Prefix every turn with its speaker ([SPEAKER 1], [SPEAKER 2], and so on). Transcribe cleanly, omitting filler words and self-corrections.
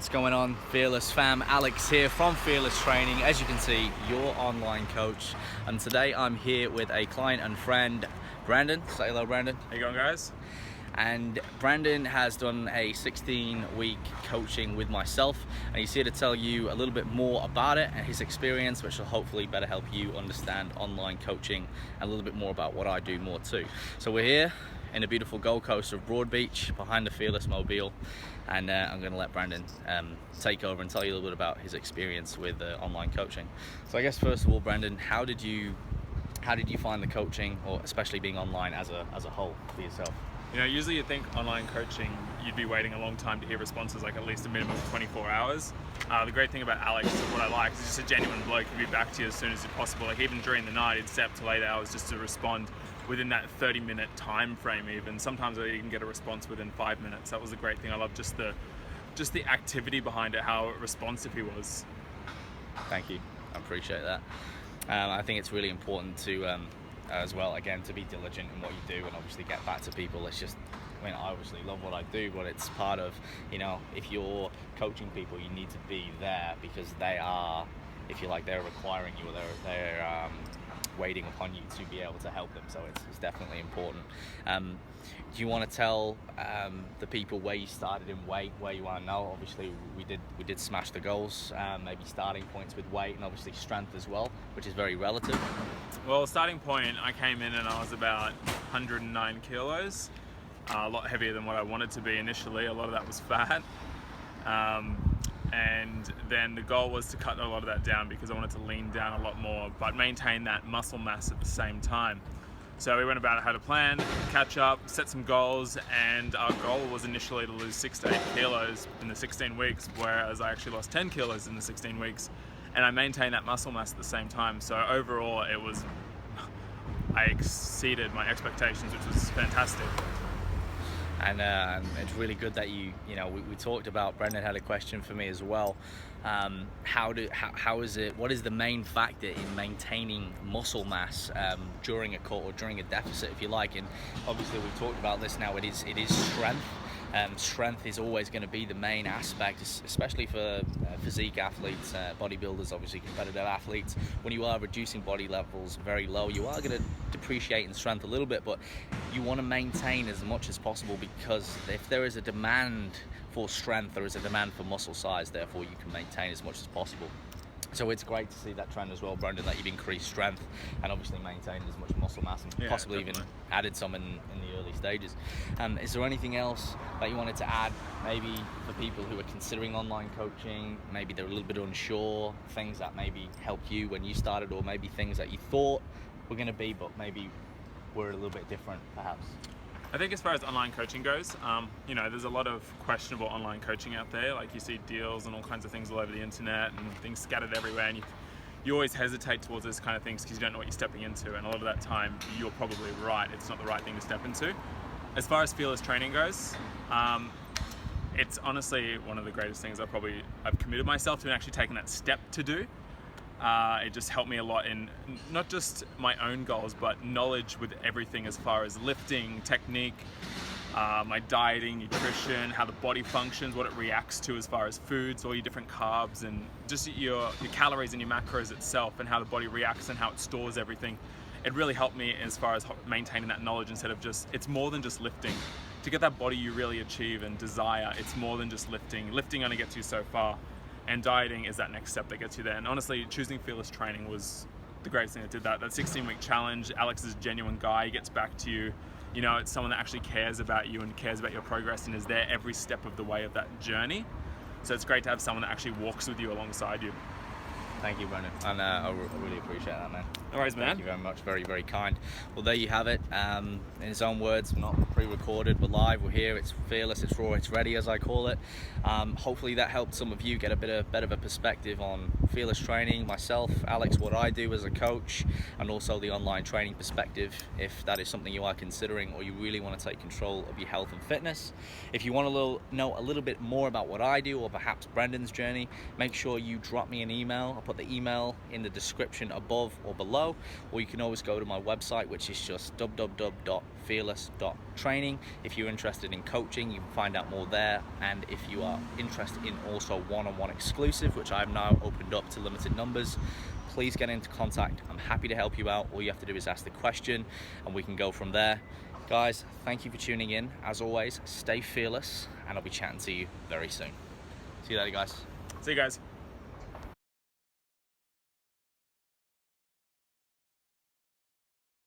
[SPEAKER 1] What's going on, Fearless fam? Alex here from Fearless Training, as you can see, your online coach. And today I'm here with a client and friend, Brandon. Say hello, Brandon.
[SPEAKER 2] How you going, guys?
[SPEAKER 1] And Brandon has done a 16-week coaching with myself, and he's here to tell you a little bit more about it and his experience, which will hopefully better help you understand online coaching and a little bit more about what I do more too. So we're here in the beautiful Gold Coast of Broadbeach behind the Fearless Mobile, and I'm going to let Brandon take over and tell you a little bit about his experience with online coaching. So I guess first of all, Brandon, how did you find the coaching, or especially being online as a whole for yourself?
[SPEAKER 2] You know, usually you think online coaching, you'd be waiting a long time to hear responses, like at least a minimum of 24 hours. The great thing about Alex, what I like, is just a genuine bloke. He'd be back to you as soon as possible. Like even during the night, he'd stay up till 8 hours just to respond within that 30-minute time frame even. Sometimes you can get a response within 5 minutes. That was the great thing. I love just the activity behind it, how responsive he was. Thank you.
[SPEAKER 1] I appreciate that. I think it's really important to as well, again, to be diligent in what you do and obviously get back to people. It's just, I mean, I obviously love what I do, but it's part of, you know, if you're coaching people, you need to be there because they are, if you like, they're requiring you, or they're waiting upon you to be able to help them. So it's definitely important. Do you want to tell the people where you started in weight, where you are now? Obviously we did smash the goals, maybe starting points with weight and obviously strength as well, which is very relative.
[SPEAKER 2] Well, starting point, I came in and I was about 109 kilos, a lot heavier than what I wanted to be initially. A lot of that was fat. And then the goal was to cut a lot of that down because I wanted to lean down a lot more, but maintain that muscle mass at the same time. So we went about it, had a plan, catch up, set some goals, and our goal was initially to lose 6 to 8 kilos in the 16 weeks, whereas I actually lost 10 kilos in the 16 weeks, and I maintained that muscle mass at the same time. So overall, I exceeded my expectations, which was fantastic.
[SPEAKER 1] And it's really good that we talked about, Brendan had a question for me as well. How is it, what is the main factor in maintaining muscle mass during a cut or during a deficit, if you like? And obviously we've talked about this now, it is strength. Strength is always going to be the main aspect, especially for physique athletes, bodybuilders, obviously competitive athletes. When you are reducing body levels very low, you are going to depreciate in strength a little bit, but you want to maintain as much as possible, because if there is a demand for strength, there is a demand for muscle size, therefore you can maintain as much as possible. So it's great to see that trend as well, Brandon, that you've increased strength and obviously maintained as much muscle mass and possibly
[SPEAKER 2] definitely
[SPEAKER 1] even added some in the early stages. Is there anything else that you wanted to add, maybe for people who are considering online coaching, maybe they're a little bit unsure, things that maybe helped you when you started, or maybe things that you thought were going to be, but maybe were a little bit different perhaps?
[SPEAKER 2] I think as far as online coaching goes, there's a lot of questionable online coaching out there. Like you see deals and all kinds of things all over the internet and things scattered everywhere, and you always hesitate towards those kind of things because you don't know what you're stepping into, and a lot of that time you're probably right, it's not the right thing to step into. As far as Fearless Training goes, it's honestly one of the greatest things I've committed myself to and actually taken that step to do. It just helped me a lot in not just my own goals, but knowledge with everything as far as lifting, technique, my dieting, nutrition, how the body functions, what it reacts to as far as foods, all your different carbs, and just your calories and your macros itself, and how the body reacts and how it stores everything. It really helped me as far as maintaining that knowledge instead of it's more than just lifting. To get that body you really achieve and desire, it's more than just lifting. Lifting only gets you so far. And dieting is that next step that gets you there. And honestly, choosing Fearless Training was the greatest thing that did that. That 16-week challenge, Alex is a genuine guy. He gets back to you. You know, it's someone that actually cares about you and cares about your progress and is there every step of the way of that journey. So it's great to have someone that actually walks with you alongside you.
[SPEAKER 1] Thank you, Brendan, and I really appreciate that, man.
[SPEAKER 2] No worries, man.
[SPEAKER 1] Thank you very much. Very, very kind. Well, there you have it. In his own words, we're not pre-recorded, we're live, we're here, it's fearless, it's raw, it's ready, as I call it. Hopefully that helped some of you get a better of a perspective on Fearless Training, myself, Alex, what I do as a coach, and also the online training perspective, if that is something you are considering or you really want to take control of your health and fitness. If you want to know a little bit more about what I do, or perhaps Brendan's journey, make sure you drop me an email. I'll put the email in the description above or below, or you can always go to my website, which is just www.fearless.training. training. If you're interested in coaching, you can find out more there. And if you are interested in also one-on-one exclusive, which I've now opened up to limited numbers, please get into contact. I'm happy to help you out. All you have to do is ask the question and we can go from there. Guys, thank you for tuning in. As always, stay fearless, and I'll be chatting to you very soon. See you later, guys.
[SPEAKER 2] See you guys.